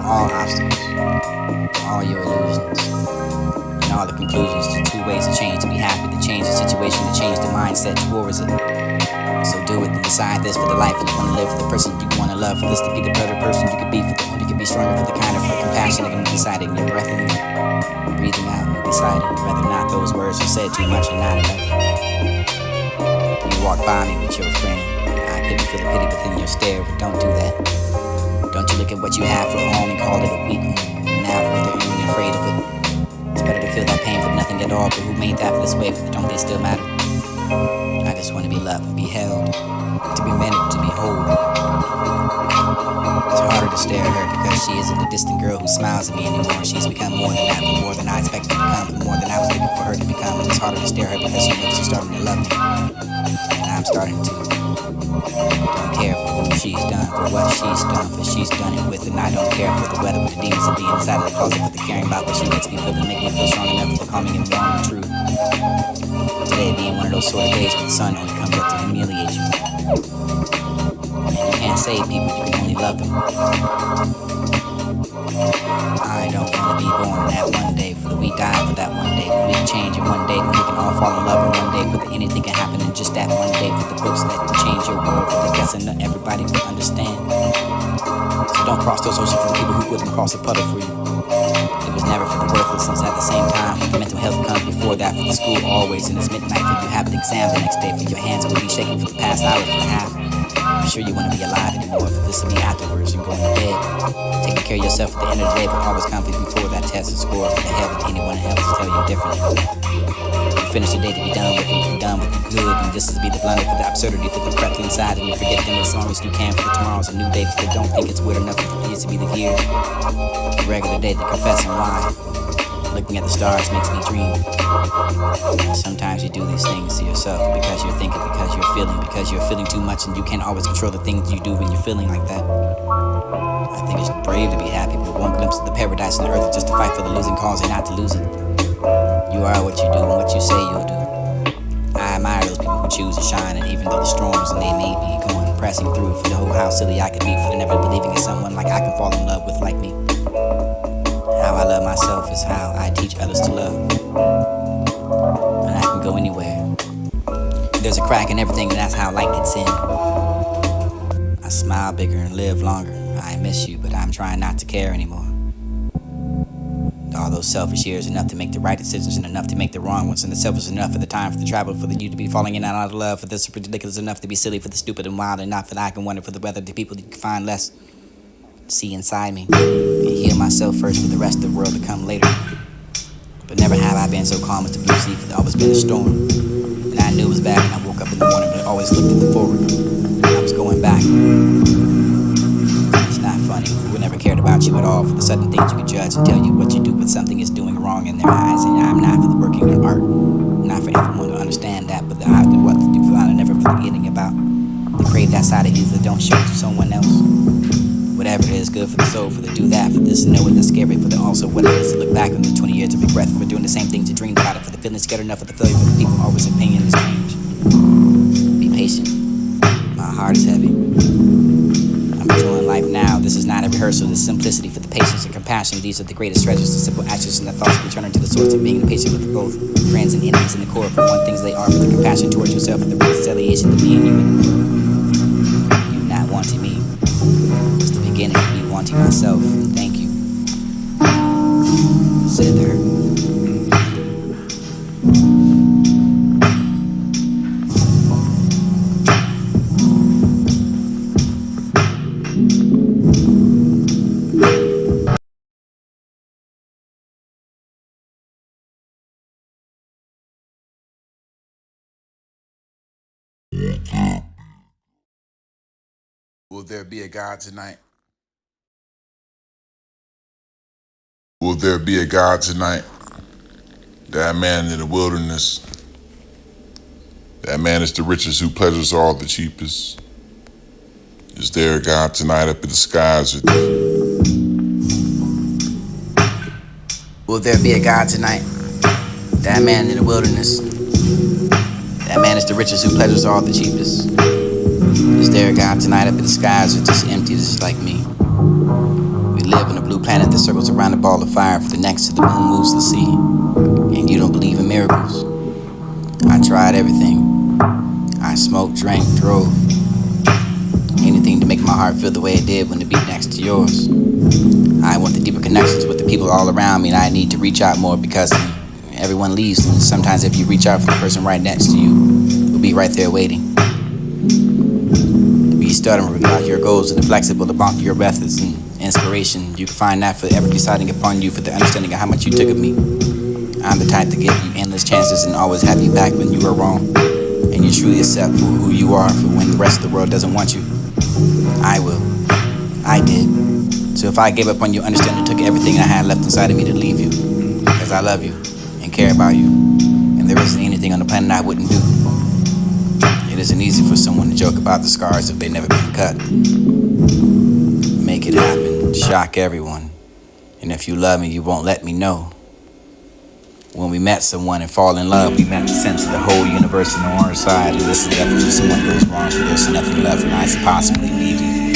all obstacles, all your illusions, and all the conclusions to two ways to change, to be happy, to change the situation, to change the mindset towards it. So do it and decide this for the life you want to live, for the person you want to love, for this to be the better person you could be, for the one you could be stronger, for the kind of compassionate and deciding your breath in, breathing out and deciding whether or not those words are said too much or not enough. You walk by me with your friend, I couldn't feel the pity within your stare, but don't do that. Don't you look at what you have for home and call it a weak one. Now further you're afraid of it. It's better to feel that pain for nothing at all, but who made that for this way? Don't they still matter? I just want to be loved, be held, to be meant, to be whole. It's harder to stare at her because she isn't the distant girl who smiles at me anymore. She's become more than that, more than I expected to become, more than I was looking for her to become. It's harder to stare at her because she knows she's starting to love me, and I'm starting to. Don't care for who she's done, for what she's done, for she's done it with, and I don't care for the weather, with the demons of being inside of the closet, for the caring about what she lets me feel to make me feel strong enough for the calming and warm and true. Today being one of those sort of days where the sun only comes up to humiliate you. And you can't save people, you can only love them. I don't want to be born that one day, for we die for that one day, for we can change in one day, for we can all fall in love in one day, for that anything can happen in just that one day, for the books that can change your world, for the guessing that everybody will understand. So don't cross those oceans for the people who wouldn't cross a puddle for you. It was never for the worthlessness at the same time. The mental health comes before that, for the school always, and it's midnight for you have the exam the next day, for your hands will be shaking for the past hour and a half. I'm sure you want to be alive anymore, for this to be afterwards and going to bed. Taking care of yourself at the end of the day, but always come before that test and score, for the hell with anyone else to tell you differently. You finish the day to be done with, and be done with the good, and this is to be the blunder for the absurdity, for the crept inside, and you forget them as long as you can, for tomorrow's a new day, because they don't think it's weird enough for it to be the year. The regular day, they confessing why. Looking at the stars makes me dream. Sometimes you do these things to yourself because you're thinking, because you're feeling too much, and you can't always control the things you do when you're feeling like that. I think it's brave to be happy, but one glimpse of the paradise on the earth is just to fight for the losing cause and not to lose it. You are what you do and what you say you'll do. I admire those people who choose to shine, and even though the storms and they may be going, pressing through, for the whole how silly I could be, for the never believing in someone like I can fall in love with like me. How I love myself is how I teach others to love. And I can go anywhere. There's a crack in everything, and that's how light gets in. I smile bigger and live longer. I miss you, but I'm trying not to care anymore. All those selfish years, enough to make the right decisions and enough to make the wrong ones, and the selfish enough for the time, for the travel, for the you to be falling in and out of love, for this ridiculous enough to be silly, for the stupid and wild enough that I can wonder for the weather, the people you can find less. See inside me and heal myself first, for the rest of the world to come later. But never have I been so calm as the blue sea, for there always been a storm. And I knew it was bad when I woke up in the morning, but I always looked at the forward. I was going back. It's not funny, who would never cared about you at all, for the sudden things you could judge and tell you what you do when something is doing wrong in their eyes. And I'm not for the working in art, not for everyone to understand that, but I do what to do for I never forgetting about the crave that side of you that don't show to someone else. Whatever it is, good for the soul, for the do that, for this, know it, that's scary, for the also what it is to look back on the 20 years of regret, for doing the same thing to dream about it, for the feeling scared enough of the failure, for the people always opinion is strange. Be patient. My heart is heavy. I'm enjoying life now. This is not a rehearsal. This simplicity, for the patience and compassion. These are the greatest treasures, the simple actions and the thoughts, returning to the source of being patient with both friends and enemies in the core. For one, things they are, for the compassion towards yourself, for the reconciliation to being human. You not wanting me. It's the beginning of me wanting myself. Thank you. Said her. Will there be a God tonight? Will there be a God tonight? That man in the wilderness. That man is the richest who pleasures all the cheapest. Is there a God tonight up in the skies with you? Will there be a God tonight? That man in the wilderness. That man is the richest who pleasures all the cheapest. Is there a God tonight up in the skies or just empty, just like me? We live on a blue planet that circles around a ball of fire for the next to the moon moves the sea. And you don't believe in miracles. I tried everything. I smoked, drank, drove. Anything to make my heart feel the way it did when it beat next to yours. I want the deeper connections with the people all around me, and I need to reach out more because everyone leaves, and sometimes if you reach out for the person right next to you, you'll be right there waiting. Be stubborn about your goals and flexible about your methods and inspiration. You can find that forever deciding upon you for the understanding of how much you took of me. I'm the type to give you endless chances and always have you back when you are wrong. And you truly accept for who you are for when the rest of the world doesn't want you. I will. I did. So if I gave up on you, understand it took everything I had left inside of me to leave you. Because I love you and care about you. And there isn't anything on the planet I wouldn't do. It isn't easy for someone to joke about the scars if they've never been cut. Make it happen. Shock everyone. And if you love me, you won't let me know. When we met someone and fall in love, we met the sense of the whole universe on our side. And this is left if someone goes wrong, so there's nothing left and I should possibly leave you.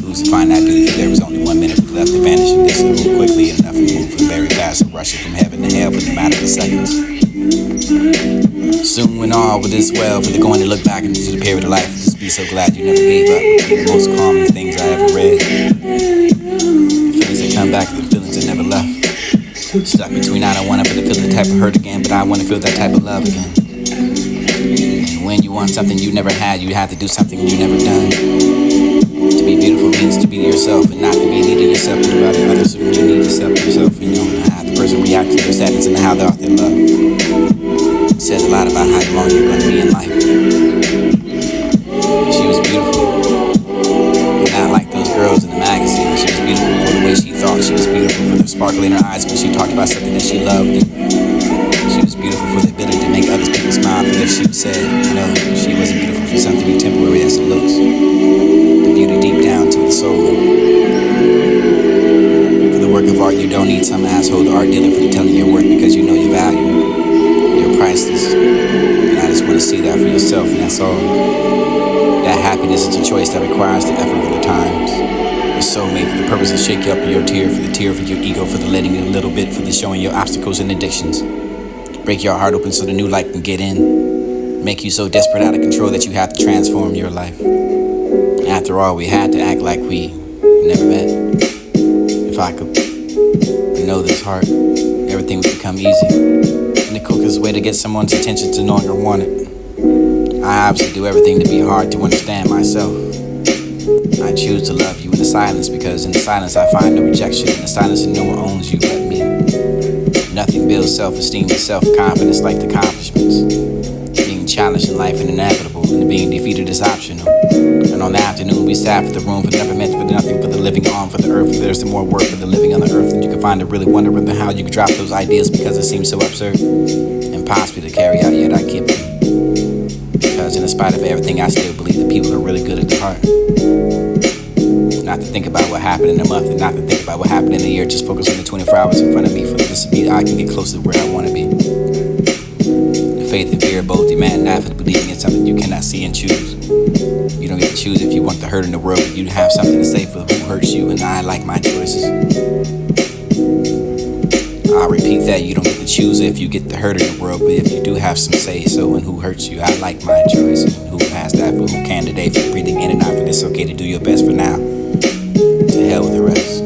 Who's to find out if there was only 1 minute left to vanish and this move quickly enough and move very fast and rushing from heaven to hell within a matter of seconds. Soon when all with this well, for the going to look back into the period of life, just be so glad you never gave up. The most calming things I ever read. The feelings that come back, the feelings that never left. Stuck between I don't want to feel the type of hurt again, but I want to feel that type of love again. And when you want something you never had, you have to do something you never done. To be beautiful means to be yourself and not to be needing yourself to about others who really need yourself. You know, and how the person reacts to your sadness and how they're off their love. It says a lot about how long you're going to be in life. She was beautiful, but not like those girls in the magazine. She was beautiful for the way she thought. She was beautiful for the sparkle in her eyes when she talked about something that she loved. And she was beautiful for the ability to make other people smile. But if she said, no, she wasn't beautiful for something temporary as it looks. The beauty deep down to the soul. For the work of art, you don't need some asshole the art dealer for the telling your worth because you know your value. You're priceless. And I just want to see that for yourself, and that's all. That happiness is a choice that requires the effort of the times. The soul made for the purpose of shake you up in your tear, for the tear for your ego, for the letting you a little bit, for the showing your obstacles and addictions. Break your heart open so the new light can get in. Make you so desperate out of control that you have to transform your life. After all, we had to act like we never met. If I could know this heart, everything would become easy. And the quickest way to get someone's attention to no longer want it. I obviously do everything to be hard to understand myself. I choose to love you in the silence because in the silence I find no rejection. In the silence no one owns you but me. Nothing builds self-esteem and self-confidence like the accomplishments. Being challenged in life and inevitable, and being defeated is optional. And on the afternoon we sat for the room for never meant for nothing for the living on for the earth. There's more work for the living on the earth, and you can find it really wondering how you could drop those ideas because it seems so absurd. Impossible to carry out, yet I keep them. Because in spite of everything, I still believe that people are really good at the heart. Not to think about what happened in a month, and not to think about what happened in a year. Just focus on the 24 hours in front of me for this to be I can get closer to where I want to be. The faith and fear both demand that for believing in something you cannot see and choose. You don't get to choose if you want the hurt in the world, but you have something to say for who hurts you, and I like my choices. I'll repeat that, you don't get to choose if you get the hurt in the world, but if you do have some say so in who hurts you, I like my choice. And who has that for who can today, for breathing in and out, but it's okay to do your best for now. To hell with the rest.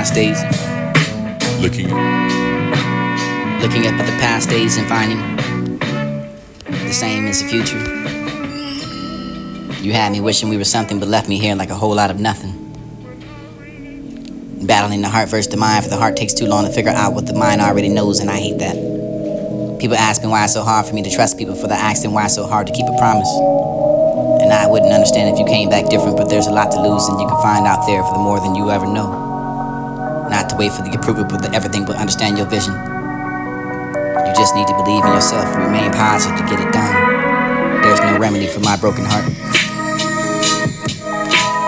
past days. Looking Looking up at the past days and finding the same as the future. You had me wishing we were something, but left me here like a whole lot of nothing. Battling the heart versus the mind, for the heart takes too long to figure out what the mind already knows, and I hate that. People ask me why it's so hard for me to trust people, for the asking why it's so hard to keep a promise. And I wouldn't understand if you came back different, but there's a lot to lose, and you can find out there for the more than you ever know. Not to wait for the approval of the everything, but understand your vision. You just need to believe in yourself and remain positive to get it done. There's no remedy for my broken heart.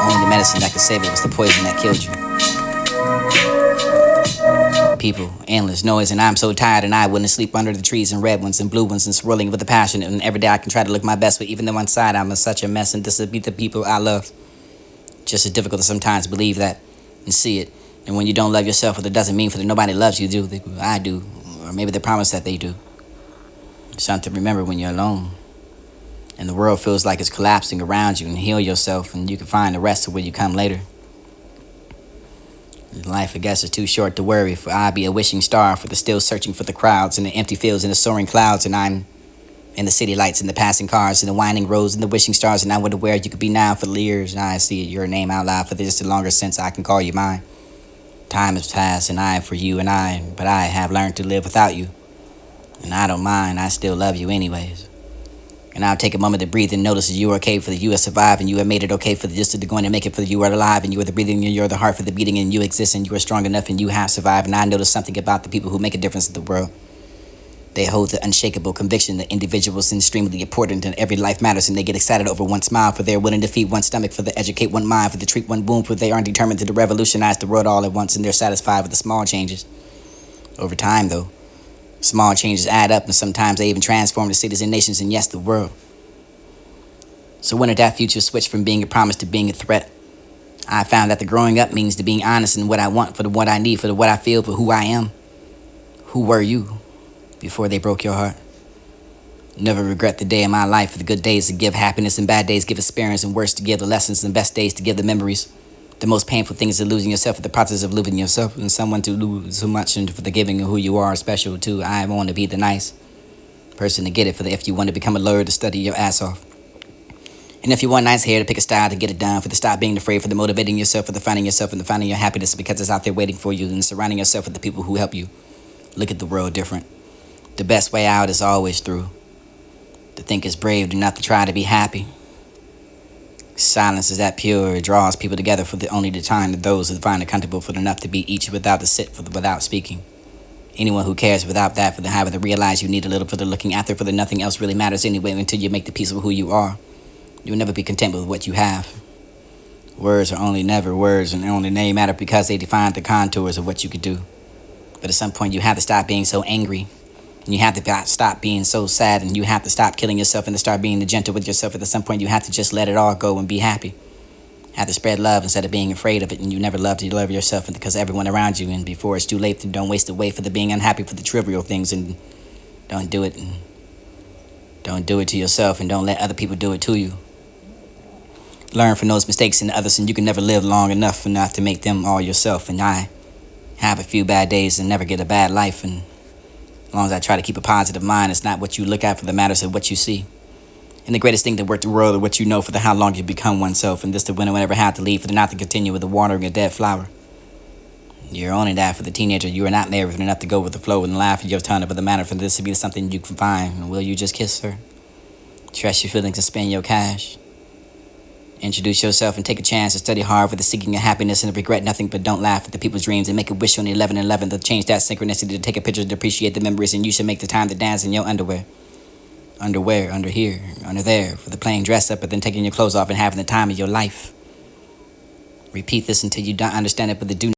Only the medicine that could save it was the poison that killed you. People, endless noise, and I'm so tired, and I wouldn't sleep under the trees and red ones and blue ones and swirling with a passion. And every day I can try to look my best, but even though inside I'm such a mess, and this would be the people I love. Just as difficult to sometimes believe that and see it. And when you don't love yourself, it doesn't mean that nobody loves you, do they? I do, or maybe they promise that they do. It's something to remember when you're alone, and the world feels like it's collapsing around you, and heal yourself, and you can find the rest of where you come later. Life, I guess, is too short to worry, for I be a wishing star for the still searching for the crowds and the empty fields and the soaring clouds, and I'm in the city lights and the passing cars and the winding roads and the wishing stars, and I wonder where you could be now for the years, and I see your name out loud for just a longer since I can call you mine. Time has passed, and I for you and I, but I have learned to live without you, and I don't mind, I still love you anyways. And I'll take a moment to breathe and notice that you are okay, for that you have survived, and you have made it okay, for the just to go in and make it, for that you are alive, and you are the breathing, and you're the heart for the beating, and you exist, and you are strong enough, and you have survived. And I notice something about the people who make a difference in the world. They hold the unshakable conviction that individuals are extremely important, and every life matters, and they get excited over one smile, for they're willing to feed one stomach, for they educate one mind, for they treat one wound, for they are determined to revolutionize the world all at once, and they're satisfied with the small changes. Over time, though, small changes add up, and sometimes they even transform the cities and nations, and yes, the world. So when did that future switch from being a promise to being a threat? I found that the growing up means to being honest in what I want, for the what I need, for the what I feel, for who I am. Who were you before they broke your heart? Never regret the day of my life, for the good days to give happiness and bad days give experience, and worse to give the lessons, and best days to give the memories. The most painful thing is to losing yourself, for the process of losing yourself, and someone to lose so much, and for the giving of who you are special too. I want to be the nice person to get it, for the if you want to become a lawyer to study your ass off. And if you want nice hair, to pick a style to get it done, for the stop being afraid, for the motivating yourself, for the finding yourself, and the finding your happiness, because it's out there waiting for you, and surrounding yourself with the people who help you look at the world different. The best way out is always through. To think is brave, do not to try to be happy. Silence is that pure, it draws people together for the only the time that those who find it comfortable for enough to be each without the sit, for the without speaking. Anyone who cares without that, for the habit to realize you need a little for the looking after, for the nothing else really matters anyway until you make the peace of who you are. You will never be content with what you have. Words are only never words, and only they matter because they define the contours of what you could do. But at some point you have to stop being so angry, and you have to stop being so sad, and you have to stop killing yourself and to start being gentle with yourself. At some point you have to just let it all go and be happy. Have to spread love instead of being afraid of it, and you never love to love yourself and because everyone around you, and before it's too late, don't waste away for the being unhappy for the trivial things, and don't do it. And don't do it to yourself, and don't let other people do it to you. Learn from those mistakes and others, and you can never live long enough to make them all yourself. And I have a few bad days and never get a bad life, and as long as I try to keep a positive mind, it's not what you look at for the matters of what you see. And the greatest thing to work the world is what you know for the how long you become oneself, and this to whenever have to leave, for the not to continue with the watering a dead flower. You're only that for the teenager. You are not married enough to go with the flow and laugh at your tongue, but the matter for this to be something you can find. And will you just kiss her? Trust your feelings and spend your cash. Introduce yourself and take a chance to study hard for the seeking of happiness and regret nothing, but don't laugh at the people's dreams and make a wish on the 11/11 to change that synchronicity, to take a picture to appreciate the memories, and you should make the time to dance in your underwear. Underwear, under here, under there, for the plain dress up, but then taking your clothes off and having the time of your life. Repeat this until you don't understand it, but the do